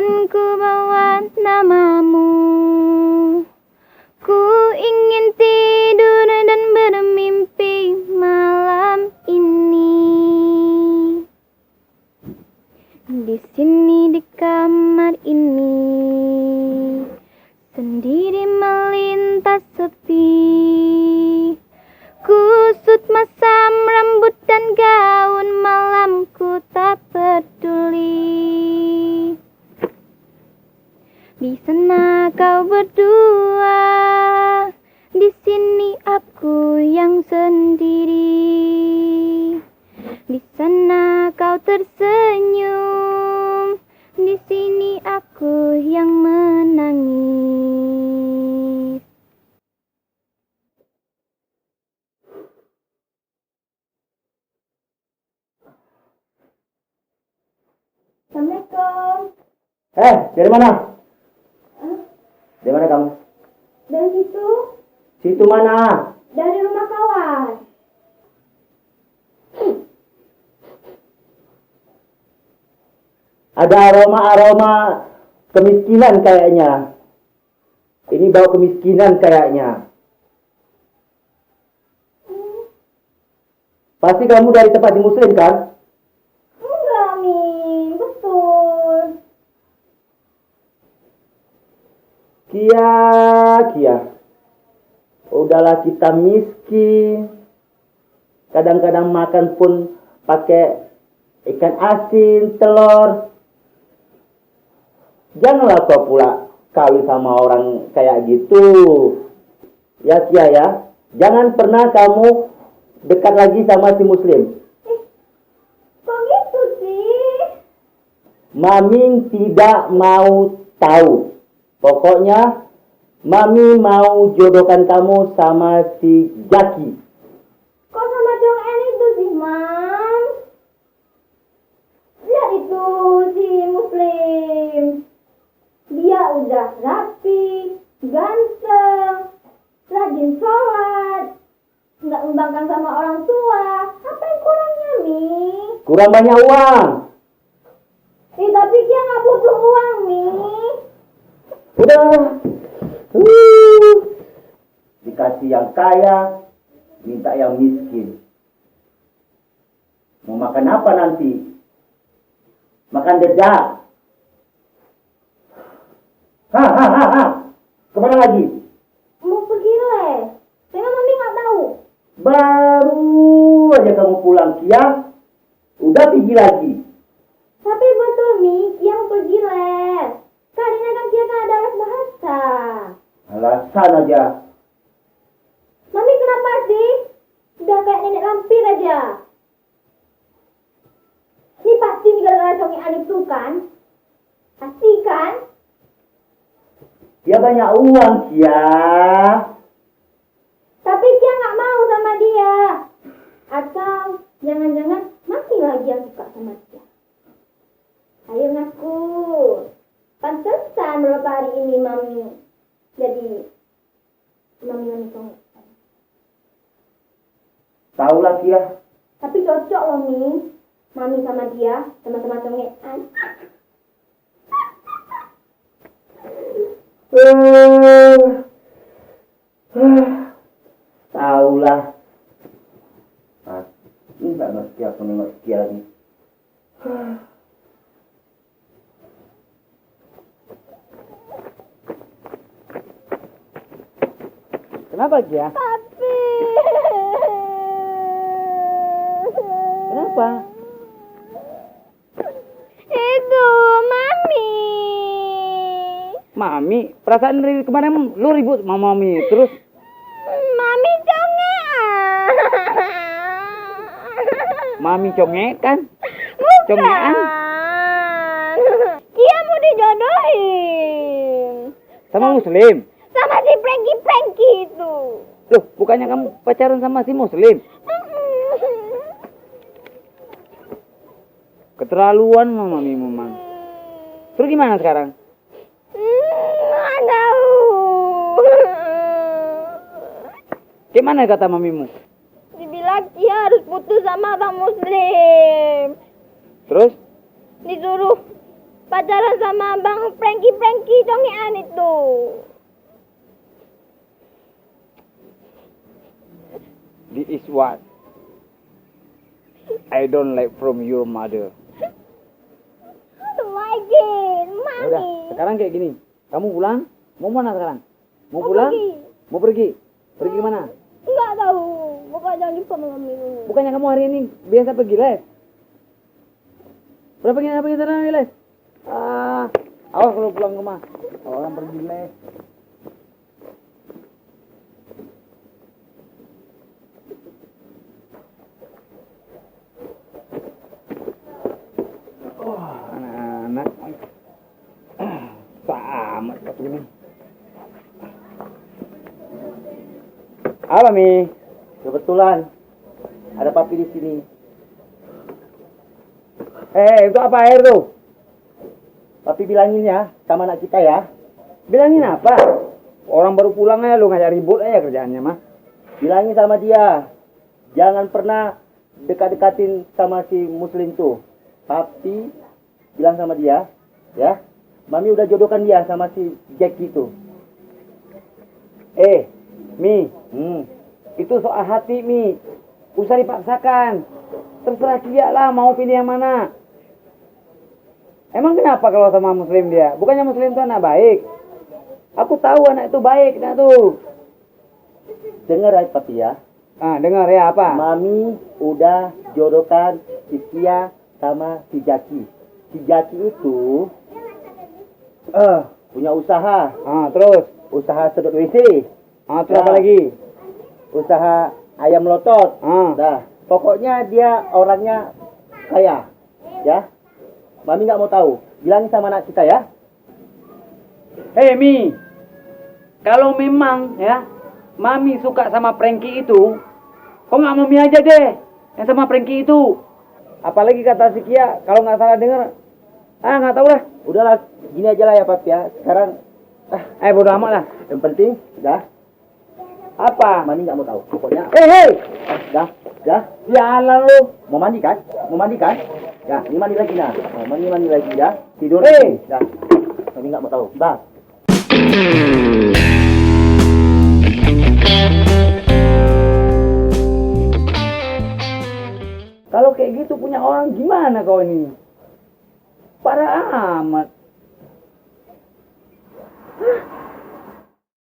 akan ku bawa namamu. Ku ingin tidur dan bermimpi malam ini. Di sini di kamar ini, sendiri melintas sepi. Kusut masam rambut dan gaun malamku tak peduli. Di sana kau berdua, di sini aku yang sendiri. Di sana kau tersenyum, di sini aku yang menangis. Assalamualaikum. Dari mana? Dari mana kamu? Dari situ? Situ mana? Dari rumah kawan. Ada aroma-aroma kemiskinan kayaknya. Ini bau kemiskinan kayaknya. Pasti kamu dari tempat di Muslim kan? Enggak, Min. Betul. Kia. Udahlah kita miskin. Kadang-kadang makan pun pakai ikan asin, telur. Janganlah kau pula kawin sama orang kayak gitu. Ya Kia ya. Jangan pernah kamu dekat lagi sama si Muslim. Kok gitu sih? Mami tidak mau tahu. Pokoknya Mami mau jodohkan kamu sama si Jaki. Kok sama cowok itu sih, Mam? Lihat itu si Muslim. Dia udah rapi, ganteng, rajin sholat, nggak membangkang sama orang tua. Apa yang kurangnya, Mi? Kurang banyak uang. Tapi dia nggak butuh uang, Mi. Udah. Dikasih yang kaya, minta yang miskin. Mau makan apa nanti? Makan dedak. Kemana lagi? Mau pergi les. Memang Mami nggak tahu. Baru aja kamu pulang Kia, udah pergi lagi. Tapi betul, Mi, dia mau pergi les. Karena kan dia kan ada les bahasa. Alasan aja. Mami kenapa sih? Udah kayak nenek lampir aja. Ini pasti gara-gara congek Alif tuh kan? Pasti kan? Dia banyak uang Kia. Tapi dia nggak mau sama dia. Atau jangan-jangan masih lagi yang suka sama dia. Ayo ngaku. Pantesan beberapa hari ini Mami jadi Mami congek. Tahulah Kia. Tapi cocok loh, Mi. Mami sama dia sama-sama congekan. Tahulah. Ini nggak ngerti aku nengok Kia lagi. Kenapa Kia? Papi. Kenapa? Itu Mami. Mami, perasaan dari kemarin lu ribut sama Mami, terus Mami congekan. Mami congekan? Bukan. Congekan? Dia mau dijodohin Sama Muslim? sama si Prengki itu. Loh, bukannya kamu pacaran sama si Muslim? Keterlaluan Mami memang. Terus gimana sekarang? Nggak tahu. Gimana kata mamimu? Dibilang dia harus putus sama Bang Muslim. Terus? Disuruh pacaran sama Bang Frankie congean itu. This is what I don't like from your mother. Lagi, Ya udah, Mami. sekarang kayak gini. Kamu pulang, mau mana sekarang? Mau Mau pulang? pergi. Mau pergi? Pergi kemana? Enggak tahu. Pokoknya jumpa sama Mami dulu. Bukannya kamu hari ini biasa pergi les? Berapa pergi sana les? Awas kalau pulang ke rumah. Orang pergi les. Anak-anak sama seperti ini. Apa Mi? Kebetulan ada papi di sini. Itu apa air tuh? Papi bilangin ya sama anak kita ya. Bilangin apa? Orang baru pulang aja lu ngajak ribut aja kerjaannya mah. Bilangin sama dia. Jangan pernah dekat-dekatin sama si muslim tuh. Papi bilang sama dia, ya. Mami udah jodohkan dia sama si Jackie tuh. Mi, Hmm. itu soal hati Mi. Usah dipaksakan. Terserah dia lah mau pilih yang mana. Emang kenapa kalau sama muslim dia? Bukannya muslim itu anak baik. Aku tahu anak itu baik, anak tuh. Dengar aja papi ya. Dengar ya apa? Mami udah jodohkan si Tia sama si Jackie. Si Jackie itu punya usaha. Terus? Usaha sedot WC. Terus apa lagi? Usaha ayam melotot. Dah. Pokoknya dia orangnya kaya. Ya. Mami nggak mau tahu. Bilangin sama anak kita ya. Mi, kalau memang ya Mami suka sama Frankie itu, kok nggak Mami aja deh yang sama Frankie itu? Apalagi kata si Kia, kalau nggak salah dengar, nggak tahu lah. Udahlah, gini aja lah ya papi ya. Sekarang Bodo amat lah. yang penting dah. Apa? Mami nggak mau tahu. Pokoknya dah. Jalan lu. Mau mandi kan? Ya, ini mandi lagi nah. Mandi lagi ya. Tidur. Dah. Mami nggak mau tahu. Dah. Kalau kayak gitu punya orang gimana kau ini? Parah amat.